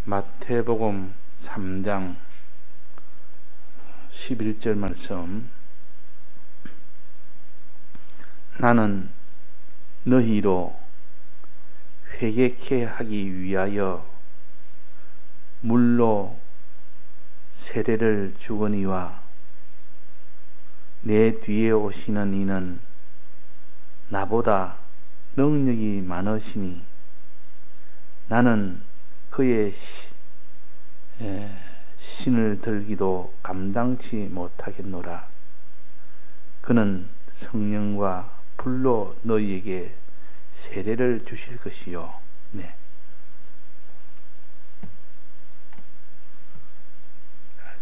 마태복음 3장 11절 말씀. 나는 너희로 회개케 하기 위하여 물로 세례를 주거니와 내 뒤에 오시는 이는 나보다 능력이 많으시니 나는 그의 신을 들기도 감당치 못하겠노라. 그는 성령과 불로 너희에게 세례를 주실 것이요. 네.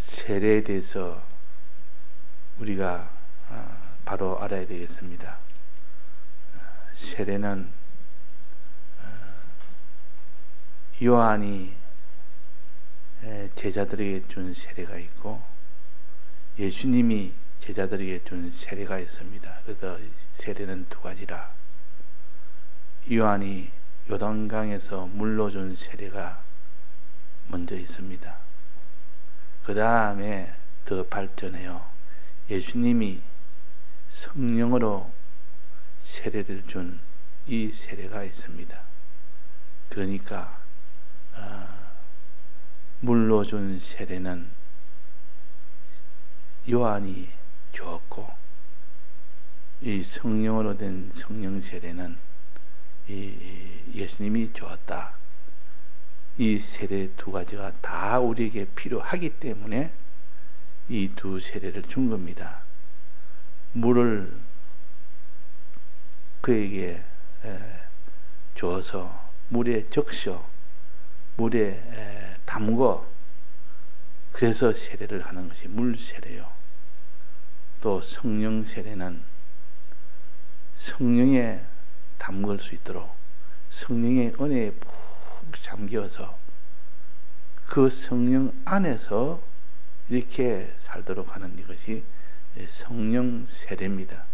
세례에 대해서 우리가 바로 알아야 되겠습니다. 세례는 요한이 제자들에게 준 세례가 있고 예수님이 제자들에게 준 세례가 있습니다. 그래서 세례는 두 가지라. 요한이 요단강에서 물로 준 세례가 먼저 있습니다. 그 다음에 더 발전해요. 예수님이 성령으로 세례를 준 이 세례가 있습니다. 그러니까 물로 준 세례는 요한이 주었고 이 성령으로 된 성령 세례는 예수님이 주었다. 이 세례 두 가지가 다 우리에게 필요하기 때문에 이 두 세례를 준 겁니다. 물을 그에게 주어서 물에 적셔 물에 담궈 그래서 세례를 하는 것이 물 세례요. 또 성령 세례는 성령에 담글 수 있도록 성령의 은혜에 푹 잠겨서 그 성령 안에서 이렇게 살도록 하는 이것이 성령 세례입니다.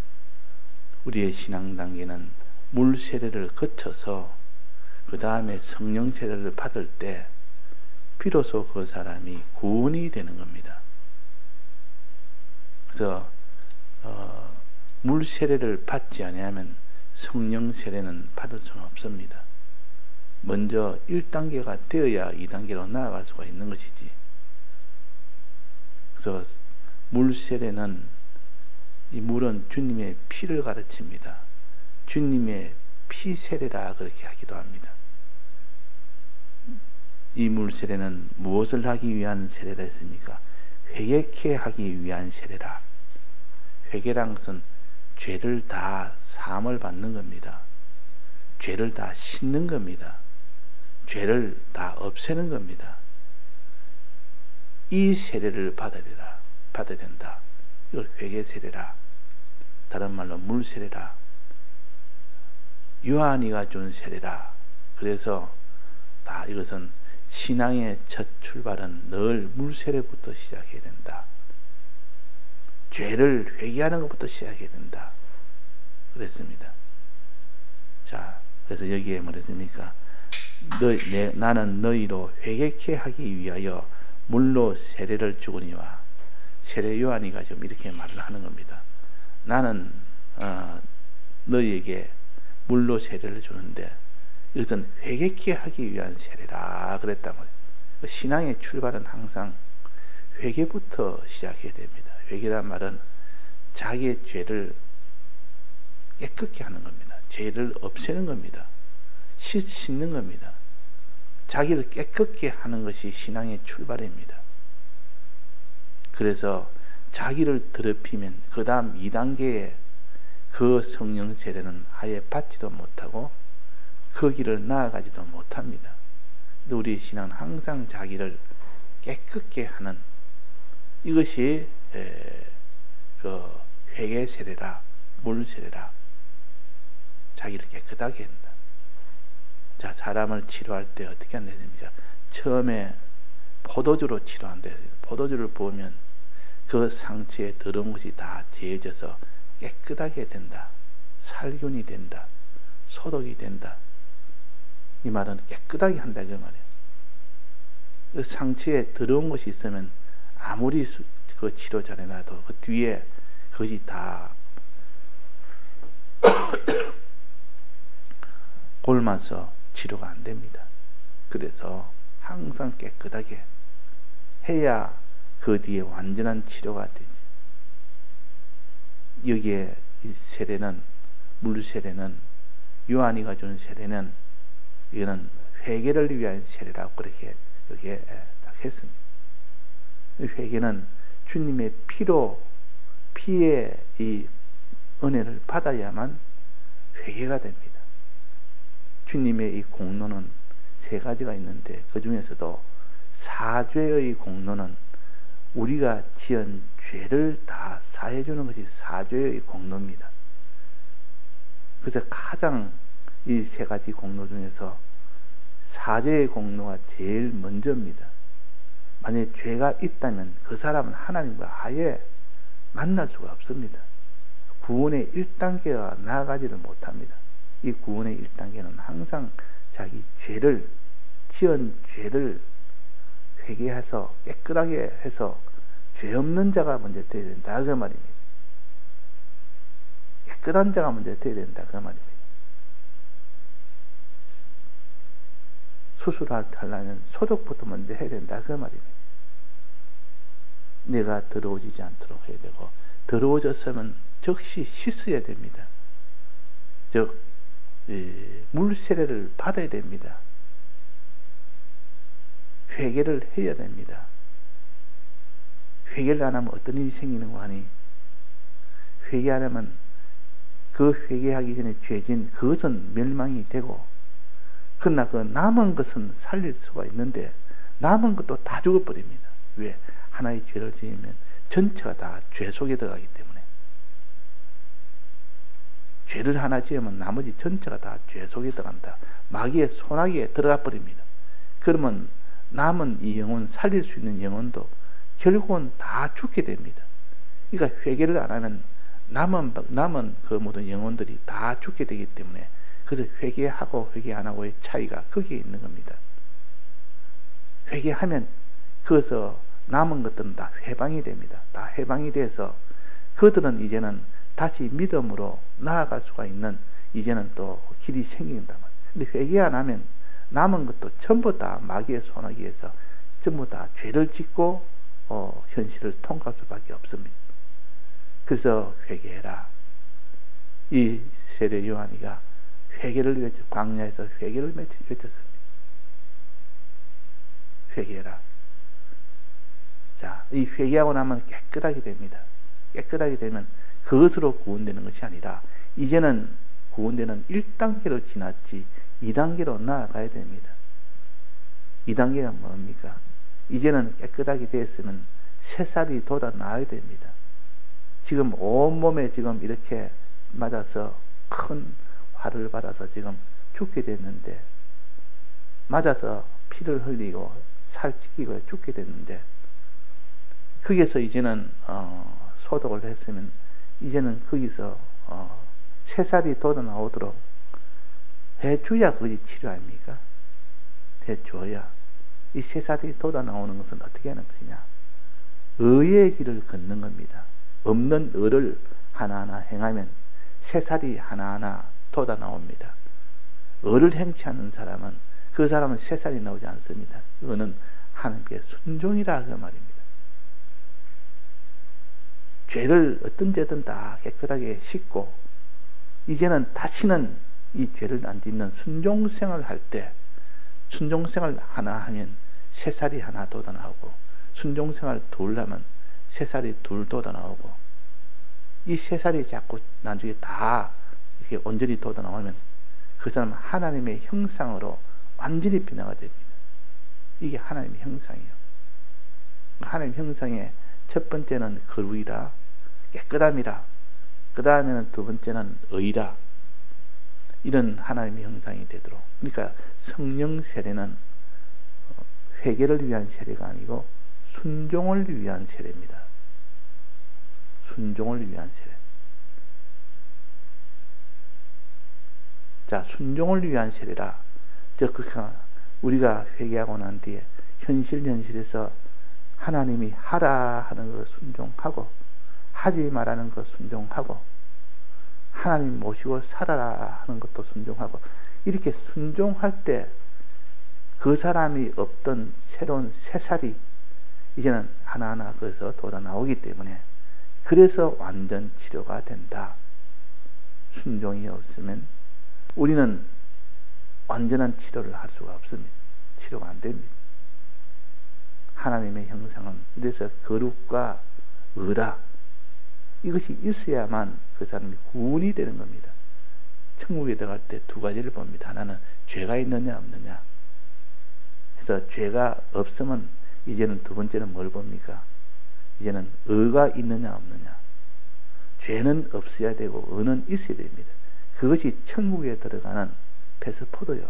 우리의 신앙 단계는 물 세례를 거쳐서 그 다음에 성령 세례를 받을 때 비로소 그 사람이 구원이 되는 겁니다. 그래서 물 세례를 받지 아니하면 성령 세례는 받을 수는 없습니다. 먼저 1단계가 되어야 2단계로 나아갈 수가 있는 것이지. 그래서 물 세례는 이 물은 주님의 피를 가르칩니다. 주님의 피 세례라 그렇게 하기도 합니다. 이 물 세례는 무엇을 하기 위한 세례라 했습니까? 회개케 하기 위한 세례라. 회개란 것은 죄를 다 사함을 받는 겁니다. 죄를 다 씻는 겁니다. 죄를 다 없애는 겁니다. 이 세례를 받아야 된다. 이걸 회개 세례라. 다른 말로 물 세례라. 요한이가 준 세례라. 그래서 다 이것은 신앙의 첫 출발은 늘 물세례부터 시작해야 된다. 죄를 회개하는 것부터 시작해야 된다. 그랬습니다. 자, 그래서 여기에 뭐랬습니까? 나는 너희로 회개케 하기 위하여 물로 세례를 주거니와. 세례 요한이가 지금 이렇게 말을 하는 겁니다. 나는 너희에게 물로 세례를 주는데 이것은 회개케 하기 위한 세례라 그랬단 말이에요. 신앙의 출발은 항상 회개부터 시작해야 됩니다. 회개란 말은 자기의 죄를 깨끗게 하는 겁니다. 죄를 없애는 겁니다. 씻는 겁니다. 자기를 깨끗게 하는 것이 신앙의 출발입니다. 그래서 자기를 더럽히면 그 다음 2단계에 그 성령 세례는 아예 받지도 못하고 그 길을 나아가지도 못합니다. 우리 신앙은 항상 자기를 깨끗게 하는 이것이 그 회개 세례라, 물 세례라. 자기를 깨끗하게 한다. 자, 사람을 치료할 때 어떻게 한다 됩니까? 처음에 포도주로 치료한다. 포도주를 부으면 그 상처에 더러운 것이 다 제해져서 깨끗하게 된다. 살균이 된다. 소독이 된다. 이 말은 깨끗하게 한다 그 말이에요. 그 상처에 더러운 것이 있으면 아무리 그 치료 잘해놔도 그 뒤에 그것이 다 골마서 치료가 안 됩니다. 그래서 항상 깨끗하게 해야 그 뒤에 완전한 치료가 되지. 여기에 이 세례는, 물 세례는, 요한이가 준 세례는, 이거는 회개를 위한 세례라고 그렇게 여기에 딱 했습니다. 회개는 주님의 피의 이 은혜를 받아야만 회개가 됩니다. 주님의 이 공로는 세 가지가 있는데 그 중에서도 사죄의 공로는 우리가 지은 죄를 다 사해 주는 것이 사죄의 공로입니다. 그래서 가장 이 세 가지 공로 중에서 사죄의 공로가 제일 먼저입니다. 만약에 죄가 있다면 그 사람은 하나님과 아예 만날 수가 없습니다. 구원의 1단계가 나아가지를 못합니다. 이 구원의 1단계는 항상 자기 죄를, 지은 죄를 회개해서 깨끗하게 해서 죄 없는 자가 먼저 되어야 된다 그 말입니다. 깨끗한 자가 먼저 되어야 된다 그 말입니다. 수술하려면 소독부터 먼저 해야 된다 그 말입니다. 내가 더러워지지 않도록 해야 되고, 더러워졌으면 즉시 씻어야 됩니다. 즉 물세례를 받아야 됩니다. 회개를 해야 됩니다. 회개를 안 하면 어떤 일이 생기는 거 아니? 회개 안 하면 그 회개하기 전에 죄진 그것은 멸망이 되고, 그러나 그 남은 것은 살릴 수가 있는데 남은 것도 다 죽어버립니다. 왜? 하나의 죄를 지으면 전체가 다 죄 속에 들어가기 때문에. 죄를 하나 지으면 나머지 전체가 다 죄 속에 들어간다. 마귀의 소나기에 들어가 버립니다. 그러면 남은 이 영혼, 살릴 수 있는 영혼도 결국은 다 죽게 됩니다. 그러니까 회개를 안 하면 남은 그 모든 영혼들이 다 죽게 되기 때문에, 그래서 회개하고 회개 안 하고의 차이가 거기에 있는 겁니다. 회개하면 그것서 남은 것들은 다 해방이 됩니다. 다 해방이 돼서 그들은 이제는 다시 믿음으로 나아갈 수가 있는 이제는 또 길이 생긴단 말이에요. 근데 회개 안 하면 남은 것도 전부 다 마귀의 소나기에서 전부 다 죄를 짓고 현실을 통과할 수밖에 없습니다. 그래서 회개해라. 이 세례 요한이가 회개를 외쳐, 광야에서 회개를 외쳤습니다. 회개해라. 자, 이 회개하고 나면 깨끗하게 됩니다. 깨끗하게 되면 그것으로 구원되는 것이 아니라 이제는 구원되는 1단계를 지났지 2단계로 나아가야 됩니다. 2단계가 뭡니까? 이제는 깨끗하게 되었으면 새살이 돋아 나와야 됩니다. 지금 온몸에 지금 이렇게 맞아서 큰 화를 받아서 지금 죽게 됐는데, 맞아서 피를 흘리고 살 찢기고 죽게 됐는데, 거기에서 이제는 소독을 했으면 이제는 거기서 새살이 돋아 나오도록 해줘야 그것이 치료 아닙니까? 해줘야. 이 새살이 돋아 나오는 것은 어떻게 하는 것이냐? 의의 길을 걷는 겁니다. 없는 의를 하나하나 행하면 새살이 하나하나 돋아 나옵니다. 의를 행치 않는 사람은 그 사람은 새살이 나오지 않습니다. 그거는 하나님께 순종이라 그 말입니다. 죄를 어떤 죄든 다 깨끗하게 씻고 이제는 다시는 이 죄를 안 짓는 순종생활을 할 때, 순종생활 하나 하면 새살이 하나 돋아 나오고, 순종생활 둘 하면 새살이 둘 돋아 나오고, 이 새살이 자꾸 나중에 다 이렇게 온전히 돋아 나오면 그 사람은 하나님의 형상으로 완전히 변화가 됩니다. 이게 하나님의 형상이에요. 하나님의 형상의 첫 번째는 거룩이라, 깨끗함이라, 그 다음에는 두 번째는 의라, 이런 하나님의 형상이 되도록. 그러니까 성령 세례는 회개를 위한 세례가 아니고 순종을 위한 세례입니다. 순종을 위한 세례. 자, 순종을 위한 세례라. 즉, 우리가 회개하고 난 뒤에 현실에서 하나님이 하라 하는 것 순종하고 하지 말라는 것 순종하고 하나님 모시고 살아라 하는 것도 순종하고 이렇게 순종할 때 그 사람이 없던 새로운 새살이 이제는 하나하나 거기서 돋아나오기 때문에 그래서 완전 치료가 된다. 순종이 없으면 우리는 완전한 치료를 할 수가 없습니다. 치료가 안 됩니다. 하나님의 형상은 이래서 거룩과 의라 이것이 있어야만 그 사람이 구원이 되는 겁니다. 천국에 들어갈 때 두 가지를 봅니다. 하나는 죄가 있느냐 없느냐. 그래서 죄가 없으면 이제는 두 번째는 뭘 봅니까? 이제는 의가 있느냐 없느냐. 죄는 없어야 되고 의는 있어야 됩니다. 그것이 천국에 들어가는 패스포드요.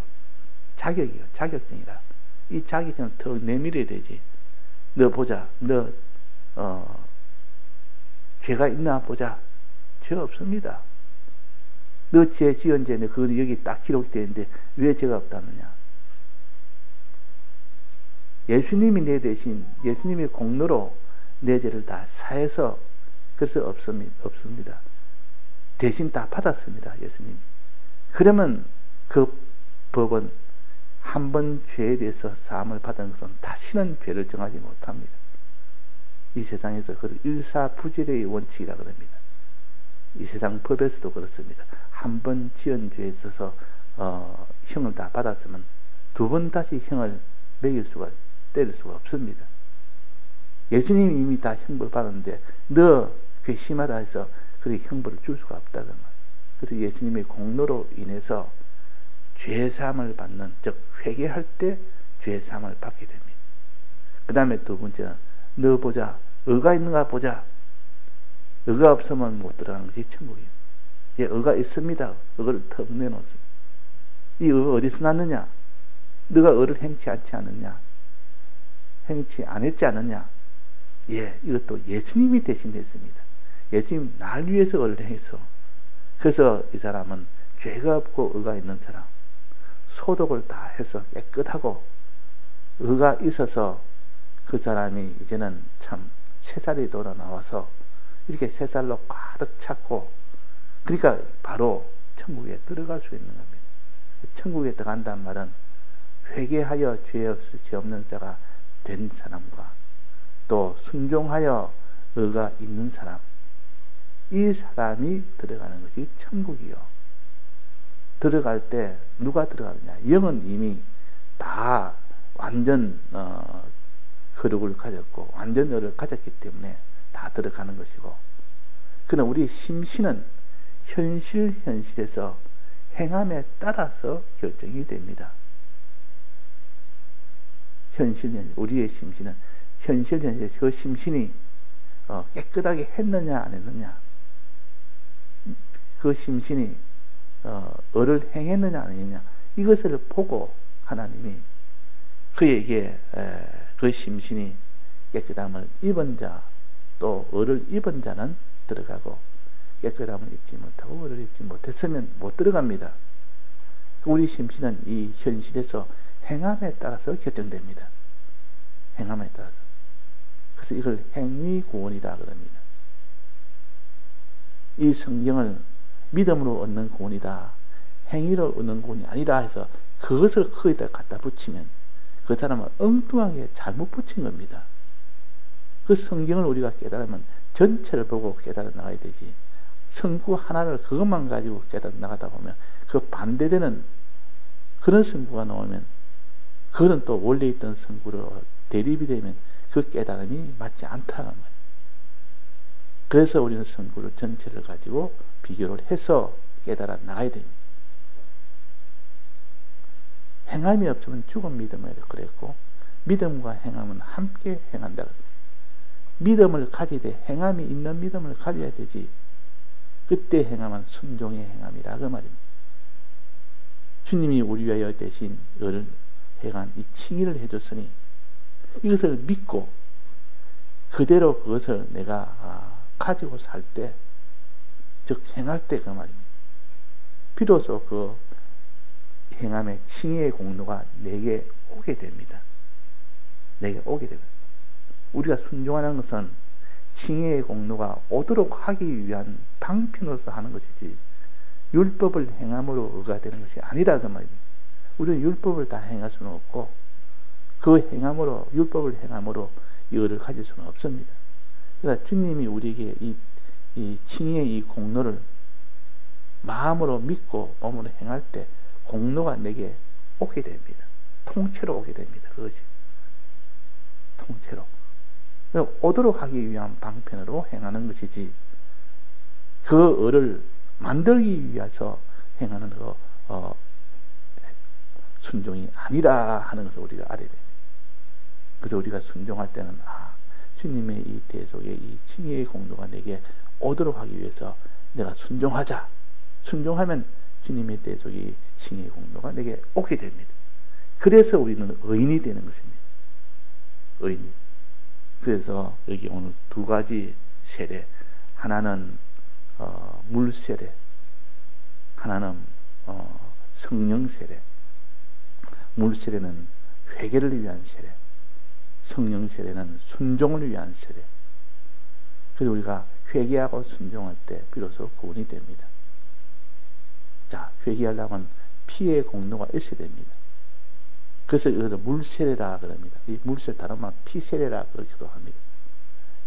자격이요. 자격증이라. 이 자격증을 더 내밀어야 되지. 너 보자. 너 죄가 있나 보자. 죄 없습니다. 너 죄 지은 죄는 그거 여기 딱 기록되어 있는데 왜 죄가 없다느냐. 예수님이 내 대신 예수님의 공로로 내 죄를 다 사해서 그래서 없습니다. 대신 다 받았습니다. 예수님. 그러면 그 법은 한 번 죄에 대해서 사함을 받은 것은 다시는 죄를 정하지 못합니다. 이 세상에서 그 일사부질의 원칙이라 그럽니다. 이 세상 법에서도 그렇습니다. 한 번 지은 죄에 있어서 형을 다 받았으면 두 번 다시 형을 때릴 수가 없습니다. 예수님이 이미 다 형벌 받았는데 너 괘씸하다 해서 그렇게 형벌을 줄 수가 없다는 말. 그래서 예수님의 공로로 인해서 죄사함을 받는, 즉 회개할 때 죄사함을 받게 됩니다. 그 다음에 두 번째는 너 보자. 의가 있는가 보자. 의가 없으면 못 들어가는 것이 천국이에요. 예, 의가 있습니다. 의를 턱 내놓습니다. 이 의가 어디서 났느냐? 너가 의를 행치 않지 않느냐? 행치 안 했지 않느냐? 예, 이것도 예수님이 대신했습니다. 예수님 날 위해서 의를 행했어. 그래서 이 사람은 죄가 없고 의가 있는 사람, 소독을 다 해서 깨끗하고 의가 있어서 그 사람이 이제는 참 새살이 돌아 나와서 이렇게 새살로 가득 찼고, 그러니까 바로 천국에 들어갈 수 있는 겁니다. 천국에 들어간다는 말은 회개하여 죄 없는 자가 된 사람과 또 순종하여 의가 있는 사람, 이 사람이 들어가는 것이 천국이요. 들어갈 때 누가 들어가느냐? 영은 이미 다 완전 거룩을 가졌고 완전 의를 가졌기 때문에 다 들어가는 것이고, 그러나 우리 심신은 현실에서 행함에 따라서 결정이 됩니다. 우리의 심신은 현실에서 그 심신이 깨끗하게 했느냐 안 했느냐, 그 심신이 의를 행했느냐 안 했느냐, 이것을 보고 하나님이 그에게 그 심신이 깨끗함을 입은 자, 또 의를 입은 자는 들어가고, 깨끗함을 입지 못하고 의를 입지 못했으면 못 들어갑니다. 우리 심신은 이 현실에서 행함에 따라서 결정됩니다. 행함에 따라서. 그래서 이걸 행위구원이라 그럽니다. 이 성경을 믿음으로 얻는 구원이다, 행위로 얻는 구원이 아니라 해서 그것을 거기다 갖다 붙이면 그 사람은 엉뚱하게 잘못 붙인 겁니다. 그 성경을 우리가 깨달으면 전체를 보고 깨달아 나가야 되지, 성구 하나를 그것만 가지고 깨달아 나가다 보면 그 반대되는 그런 성구가 나오면 그것은 또 원래 있던 성구로 대립이 되면 그 깨달음이 맞지 않다는 거예요. 그래서 우리는 성구를 전체를 가지고 비교를 해서 깨달아 나가야 됩니다. 행함이 없으면 죽은 믿음을 그랬고, 믿음과 행함은 함께 행한다. 믿음을 가지되 행함이 있는 믿음을 가져야 되지, 그때 행함은 순종의 행함이라 그 말입니다. 주님이 우리 위하여 대신 의를 행한 이 칭의를 해줬으니 이것을 믿고 그대로 그것을 내가 가지고 살 때, 즉 행할 때 그 말입니다. 비로소 그 행함의 칭의의 공로가 내게 오게 됩니다. 내게 오게 됩니다. 우리가 순종하는 것은 칭의의 공로가 오도록 하기 위한 방편으로서 하는 것이지 율법을 행함으로 의가 되는 것이 아니라 그 말입니다. 우리는 율법을 다 행할 수는 없고 그 행함으로 율법을 행함으로 이거를 가질 수는 없습니다. 그러니까 주님이 우리에게 이 칭의의 이 공로를 마음으로 믿고 몸으로 행할 때 공로가 내게 오게 됩니다. 통째로 오게 됩니다. 그것이 통째로 오도록 하기 위한 방편으로 행하는 것이지 그 을을 만들기 위해서 행하는 순종이 아니라 하는 것을 우리가 알아야 됩니다. 그래서 우리가 순종할 때는 주님의 이 대속의 이 칭의의 공로가 내게 오도록 하기 위해서 내가 순종하자. 순종하면 주님의 대속의 칭의의 공로가 내게 오게 됩니다. 그래서 우리는 의인이 되는 것입니다. 의인이. 그래서 여기 오늘 두 가지 세례, 하나는 물 세례, 하나는 성령 세례. 물 세례는 회개를 위한 세례, 성령 세례는 순종을 위한 세례. 그래서 우리가 회개하고 순종할 때 비로소 구원이 됩니다. 자, 회개하려면 피의 공로가 있어야 됩니다. 그래서 이것을 물세례라 그럽니다. 이 물세례 다른 말 피세례라 그러기도 합니다.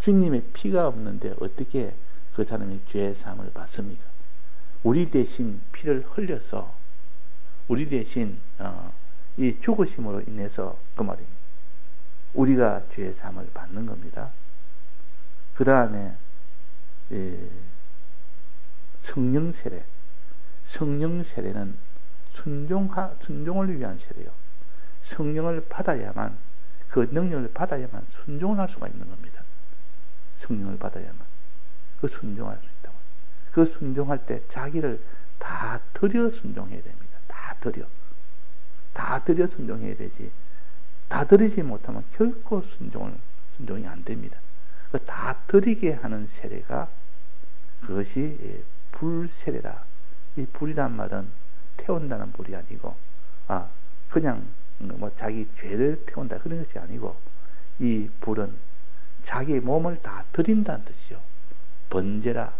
주님의 피가 없는데 어떻게 그 사람이 죄의 사함을 받습니까? 우리 대신 피를 흘려서 우리 대신 이 죽으심으로 인해서 그 말입니다. 우리가 죄의 사함을 받는 겁니다. 그 다음에 성령 세례. 성령 세례는 순종을 위한 세례요. 성령을 받아야만, 그 능력을 받아야만 순종을 할 수가 있는 겁니다. 성령을 받아야만 그 순종할 수 있다고. 그 순종할 때 자기를 다 들여 순종해야 됩니다. 다 들여 순종해야 되지. 다 들이지 못하면 결코 순종이 안 됩니다. 다 들이게 하는 세례가 그것이 불세례라. 이 불이란 말은 태운다는 불이 아니고 그냥 뭐 자기 죄를 태운다 그런 것이 아니고 이 불은 자기 몸을 다 들인다는 뜻이요. 번제라.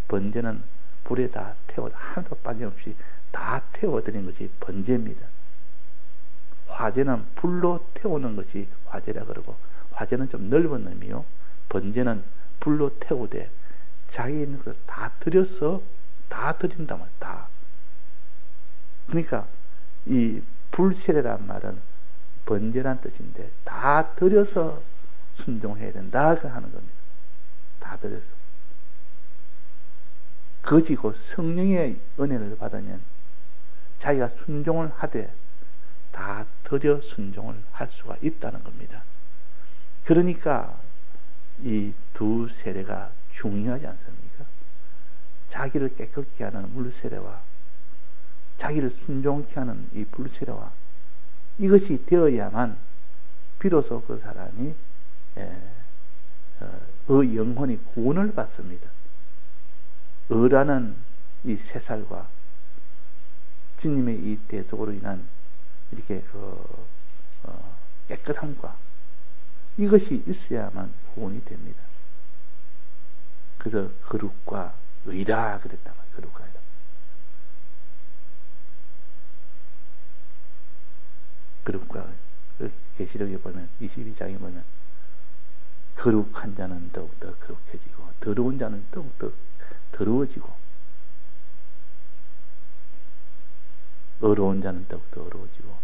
번제는 불에 다 태워 하나도 빠짐없이 다 태워드린 것이 번제입니다. 화제는 불로 태우는 것이 화제라 그러고 화제는 좀 넓은 의미요. 번제는 불로 태우되 자기 있는 것을 다 들여서 다 드린다 말 다. 그러니까 이 불세례란 말은 번제란 뜻인데 다 들여서 순종해야 된다 그 하는 겁니다. 다 들여서. 그지고 성령의 은혜를 받으면 자기가 순종을 하되 다 들여 순종을 할 수가 있다는 겁니다. 그러니까 이 두 세례가 중요하지 않습니까? 자기를 깨끗게 하는 물세례와 자기를 순종케 하는 이 불세례와 이것이 되어야만 비로소 그 사람이 영혼이 구원을 받습니다. 의라는 이 새살과 주님의 이 대속으로 인한 이렇게 깨끗함과 이것이 있어야만 구원이 됩니다. 그래서 거룩과 의라 그랬단 말이에요. 거룩과 의라. 거룩과 계시록에 보면 22장에 보면 거룩한 자는 더욱더 거룩해지고 더러운 자는 더욱더 더러워지고 어려운 자는 더욱더 어려워지고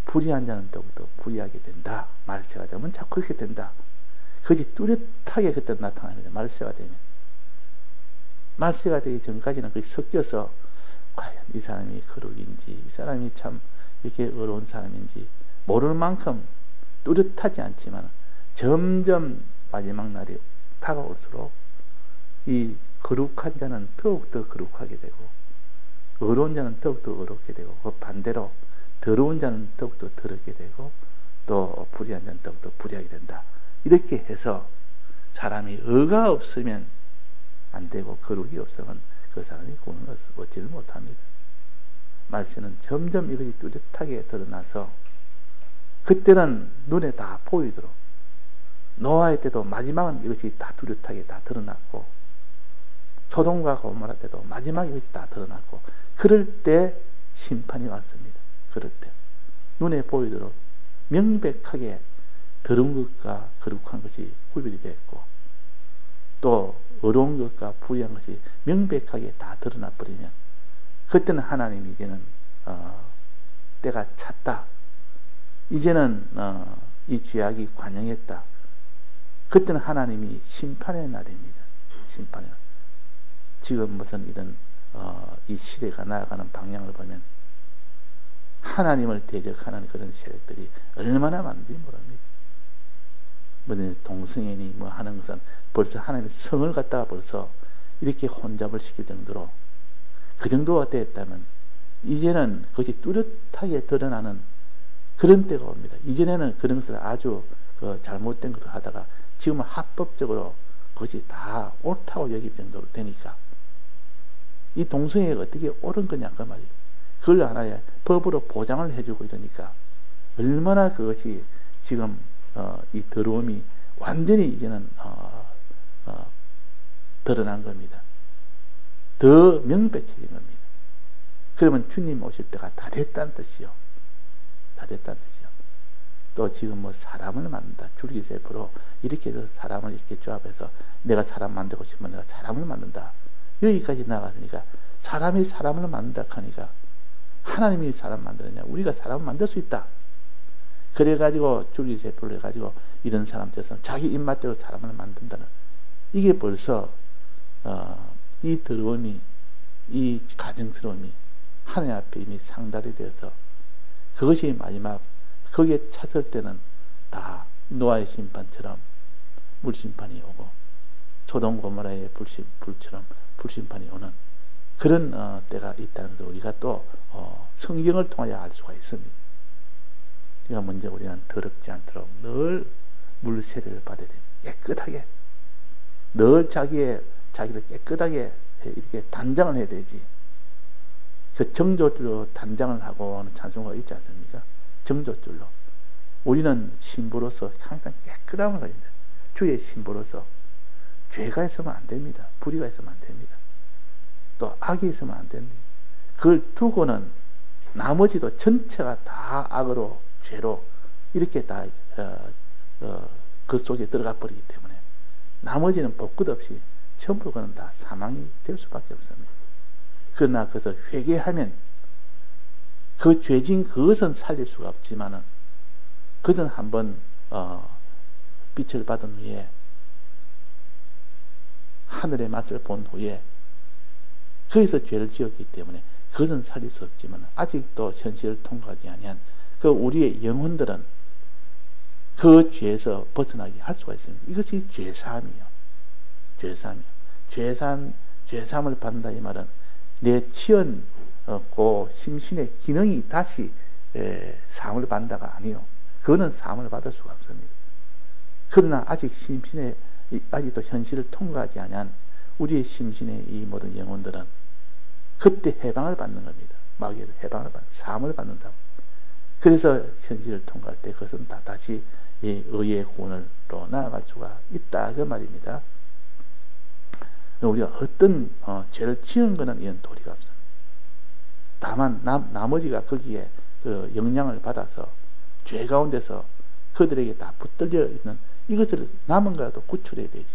불의한 자는 더욱더 불의하게 된다. 말세가 되면 자꾸 그렇게 된다. 그것이 뚜렷하게 그때 나타납니다. 말세가 되면. 말세가 되기 전까지는 그게 섞여서 과연 이 사람이 거룩인지 이 사람이 참 이렇게 어려운 사람인지 모를 만큼 뚜렷하지 않지만 점점 마지막 날이 다가올수록 이 거룩한 자는 더욱더 거룩하게 되고 어려운 자는 더욱더 어렵게 되고 그 반대로 더러운 자는 더욱더 더럽게 되고 또 불의한 자는 더욱더 불의하게 된다. 이렇게 해서 사람이 의가 없으면 안 되고 거룩이 없으면 그 사람이 구원을 얻지를 못합니다. 말세는 점점 이것이 뚜렷하게 드러나서 그때는 눈에 다 보이도록, 노아의 때도 마지막은 이것이 다 뚜렷하게 다 드러났고, 소돔과 고모라 때도 마지막에 이것이 다 드러났고, 그럴 때 심판이 왔습니다. 그럴 때 눈에 보이도록 명백하게 더러운 것과 거룩한 것이 구별이 됐고, 또 어려운 것과 불의한 것이 명백하게 다 드러나 버리면, 그때는 하나님이 이제는 때가 찼다, 이제는 이 죄악이 관영했다, 그때는 하나님이 심판의 날입니다. 심판의 날. 지금 무슨 이런 이 시대가 나아가는 방향을 보면 하나님을 대적하는 그런 세력들이 얼마나 많은지 모릅니다. 뭐 동성애니 뭐 하는 것은 벌써 하나님의 성을 갖다가 벌써 이렇게 혼잡을 시킬 정도로, 그 정도가 됐다면 이제는 그것이 뚜렷하게 드러나는 그런 때가 옵니다. 이전에는 그런 것을 아주 잘못된 것을 하다가 지금은 합법적으로 그것이 다 옳다고 여길 정도로 되니까, 이 동성애가 어떻게 옳은 거냐 그 말이에요. 그걸 하나의 법으로 보장을 해주고 이러니까 얼마나 그것이 지금 이 더러움이 완전히 이제는 드러난 겁니다. 더 명백해진 겁니다. 그러면 주님 오실 때가 다 됐다는 뜻이요. 다 됐다는 뜻이요. 또 지금 뭐 사람을 만든다, 줄기세포로 이렇게 해서 사람을 이렇게 조합해서 내가 사람 만들고 싶으면 내가 사람을 만든다, 여기까지 나갔으니까, 사람이 사람을 만든다 하니까 하나님이 사람 만드느냐, 우리가 사람을 만들 수 있다. 그래가지고 줄기세포를 해가지고 이런 사람 저런 사람 자기 입맛대로 사람을 만든다는, 이게 벌써 이 더러움이, 이 가증스러움이 하나님 앞에 이미 상달이 되어서, 그것이 마지막 거기에 찼을 때는 다 노아의 심판처럼 물심판이 오고, 소돔 고모라의 불처럼 불심판이 오는 그런 때가 있다는 것을 우리가 또 성경을 통하여 알 수가 있습니다. 그러니까 먼저 우리는 더럽지 않도록 늘 물세례를 받아야 됩니다. 깨끗하게 늘 자기를 깨끗하게 이렇게 단장을 해야 되지. 그 정조줄로 단장을 하고 하는 찬송가 있지 않습니까? 정조줄로. 우리는 신부로서 항상 깨끗함을 가져야 됩니다. 주의 신부로서 죄가 있으면 안 됩니다. 불의가 있으면 안 됩니다. 또 악이 있으면 안 됩니다. 그걸 두고는 나머지도 전체가 다 악으로, 죄로 이렇게 다 그 속에 들어가 버리기 때문에 나머지는 복 끝 없이 전부 그는 다 사망이 될 수밖에 없습니다. 그러나 그것을 회개하면 그 죄진 그것은 살릴 수가 없지만은, 그것은 한번 빛을 받은 후에 하늘의 맛을 본 후에 거기서 죄를 지었기 때문에 그것은 살릴 수 없지만, 아직도 현실을 통과하지 아니한 그 우리의 영혼들은 그 죄에서 벗어나게 할 수가 있습니다. 이것이 죄사함이요. 죄사함이요. 죄사함을 받는다 이 말은 내 치연고 심신의 기능이 다시 사함을 받는다가 아니요. 그거는 사함을 받을 수가 없습니다. 그러나 아직 심신의 아직도 현실을 통과하지 아니한 우리의 심신의 이 모든 영혼들은 그때 해방을 받는 겁니다. 마귀에서 해방을 받는, 사함을 받는다고. 그래서 현실을 통과할 때 그것은 다 다시 이 의의 구원으로 나아갈 수가 있다 그 말입니다. 우리가 어떤 죄를 지은 것은 이런 도리가 없습니다. 다만 나머지가 거기에 그 영향을 받아서 죄 가운데서 그들에게 다 붙들려 있는 이것을 남은 거라도 구출해야 되지.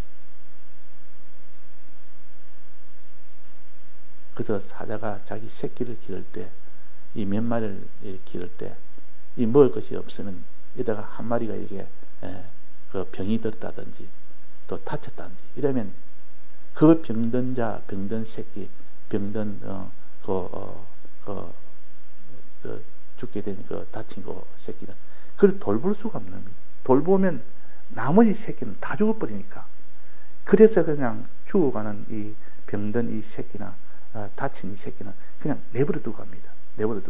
그래서 사자가 자기 새끼를 기를 때, 이 몇 마리를 기를 때, 이 먹을 것이 없으면 이다가 한 마리가 이게 그 병이 들었다든지 또 다쳤다든지 이러면 그 병든 자, 병든 새끼, 병든 죽게 된 그 다친 그 새끼는 그걸 돌볼 수가 없는 겁니다. 돌보면 나머지 새끼는 다 죽어버리니까. 그래서 그냥 죽어가는 이 병든 이 새끼나 다친 이 새끼는 그냥 내버려 두고 갑니다. 내버려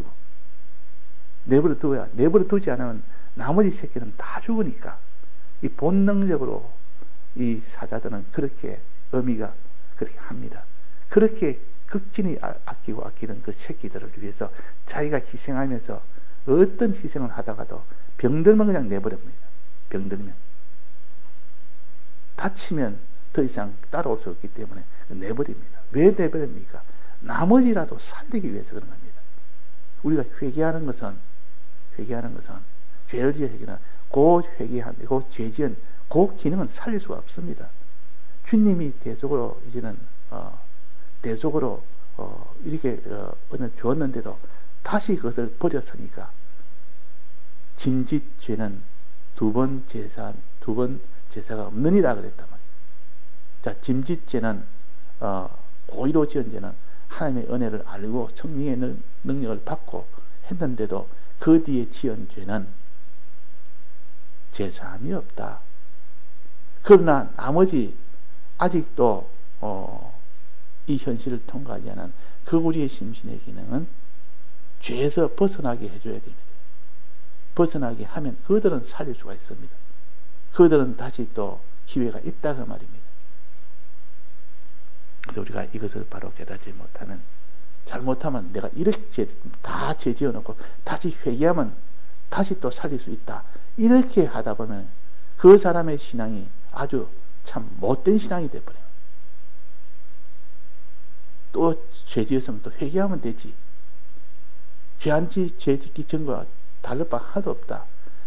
두지 않으면 나머지 새끼는 다 죽으니까. 이 본능적으로 이 사자들은 그렇게 어미가 그렇게 합니다. 그렇게 극진히 아끼고 아끼는 그 새끼들을 위해서 자기가 희생하면서 어떤 희생을 하다가도 병들면 그냥 내버립니다. 병들면. 다치면 더 이상 따라올 수 없기 때문에 내버립니다. 왜 내버립니까? 나머지라도 살리기 위해서 그런 겁니다. 우리가 회개하는 것은 죄를 지어 회개는 그 회개한, 그 죄 지은 그 기능은 살릴 수가 없습니다. 주님이 대속으로 이제는 대속으로 이렇게 은을 주었는데도 다시 그것을 버렸으니까 짐짓 죄는 두 번 제사가 없느니라 그랬단 말이에요. 자, 짐짓 죄는 고의로 지은 죄는 하나님의 은혜를 알고 성령의 능력을 받고 했는데도 그 뒤에 지은 죄는 제사함이 없다. 그러나 나머지 아직도 이 현실을 통과하지 않은 그 우리의 심신의 기능은 죄에서 벗어나게 해줘야 됩니다. 벗어나게 하면 그들은 살릴 수가 있습니다. 그들은 다시 또 기회가 있다 그 말입니다. 그래서 우리가 이것을 바로 깨닫지 못하면, 잘못하면 내가 이렇게 다 죄 지어놓고 다시 회개하면 다시 또 살릴 수 있다, 이렇게 하다 보면 그 사람의 신앙이 아주 참 못된 신앙이 돼버려요. 또 죄 지었으면 또 회개하면 되지. 죄 짓기 전과 다를 바 하나도 없다.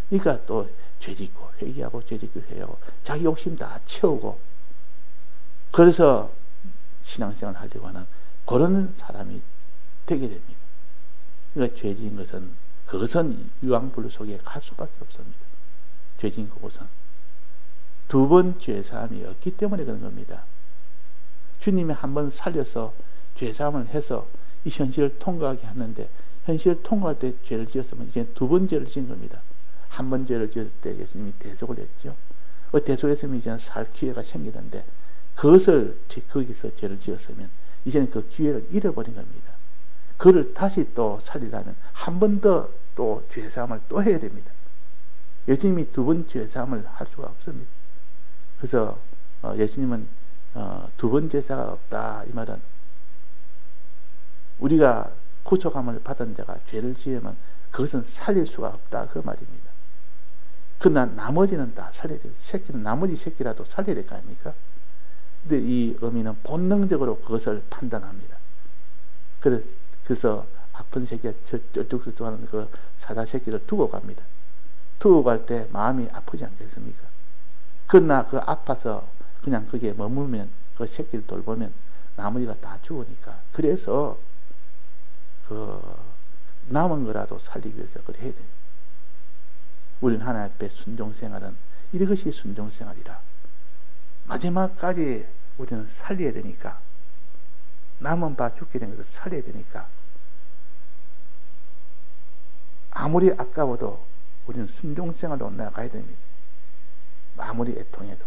그러니까 또 죄 짓고 회개하고 죄 짓고 회개하고 자기 욕심 다 채우고, 그래서 신앙생활을 하려고 하는 그런 사람이 되게 됩니다. 그러니까 죄 지은 것은, 그것은 유황불 속에 갈 수밖에 없습니다. 죄 지은 그것은 두 번 죄사함이 없기 때문에 그런 겁니다. 주님이 한 번 살려서 죄사함을 해서 이 현실을 통과하게 하는데, 현실을 통과할 때 죄를 지었으면 이제 두 번 죄를 지은 겁니다. 한 번 죄를 지을 때 예수님이 대속을 했죠. 대속했으면 이제는 살 기회가 생기는데, 그것을 거기서 죄를 지었으면 이제는 그 기회를 잃어버린 겁니다. 그를 다시 또 살리려면 한 번 더 또 죄사함을 또 해야 됩니다. 예수님이 두 번 죄사함을 할 수가 없습니다. 그래서 예수님은 두 번 제사가 없다, 이 말은 우리가 구속함을 받은 자가 죄를 지으면 그것은 살릴 수가 없다 그 말입니다. 그러나 나머지는 다 살려야 돼요. 나머지 새끼라도 살려야 될 거 아닙니까? 근데 이 어미는 본능적으로 그것을 판단합니다. 그래서 아픈 새끼가 쩔뚝쩔뚝 하는 그 사자 새끼를 두고 갑니다. 두고 갈 때 마음이 아프지 않겠습니까? 그러나 그 아파서 그냥 거기에 머물면, 그 새끼를 돌보면 나머지가 다 죽으니까, 그래서 그 남은 거라도 살리기 위해서 그래 해야 돼요. 우리는 하나님 앞에 순종생활은 이것이 순종생활이라. 마지막까지 우리는 살려야 되니까, 남은 바 죽게 된 것을 살려야 되니까, 아무리 아까워도 우리는 순종생활로 나가야 됩니다. 아무리 애통해도.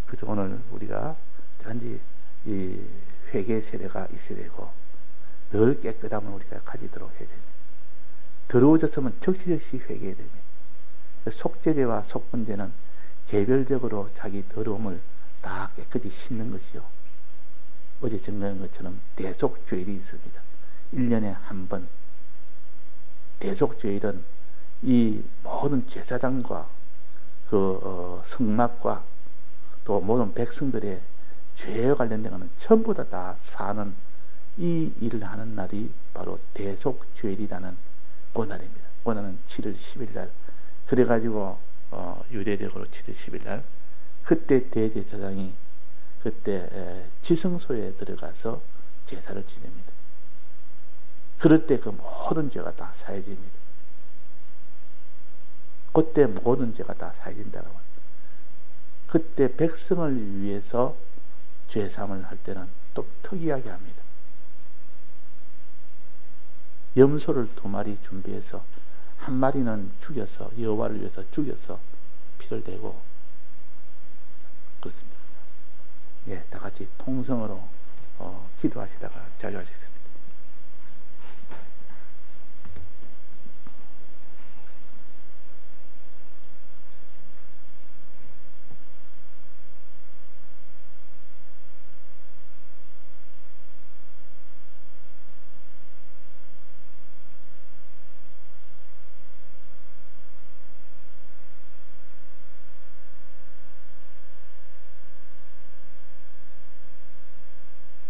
그래서 오늘 우리가 단지 이 회개 세례가 있어야 되고, 늘 깨끗함을 우리가 가지도록 해야 됩니다. 더러워졌으면 적시적시 회개해야 됩니다. 속죄죄와 속분죄는 개별적으로 자기 더러움을 다 깨끗이 씻는 것이요, 어제 증거한 것처럼 대속죄일이 있습니다. 1년에 한 번. 대속죄일은 이 모든 제사장과 그 성막과 또 모든 백성들의 죄에 관련된 것은 전부 다 사는 이 일을 하는 날이 바로 대속죄일이라는 그날입니다. 그날은 7월 10일 날. 그래가지고 유대적으로 7월 10일 날 그때 대제사장이 그때 지성소에 들어가서 제사를 지냅니다. 그럴 때 그 모든 죄가 다 사해집니다. 그때 모든 죄가 다 사해진다고 합니다. 그때 백성을 위해서 죄사함을 할 때는 또 특이하게 합니다. 염소를 2마리 준비해서 한 마리는 죽여서 여호와를 위해서 죽여서 피를 대고 그렇습니다. 예, 다 같이 통성으로 기도하시다가 자유하시겠습니다.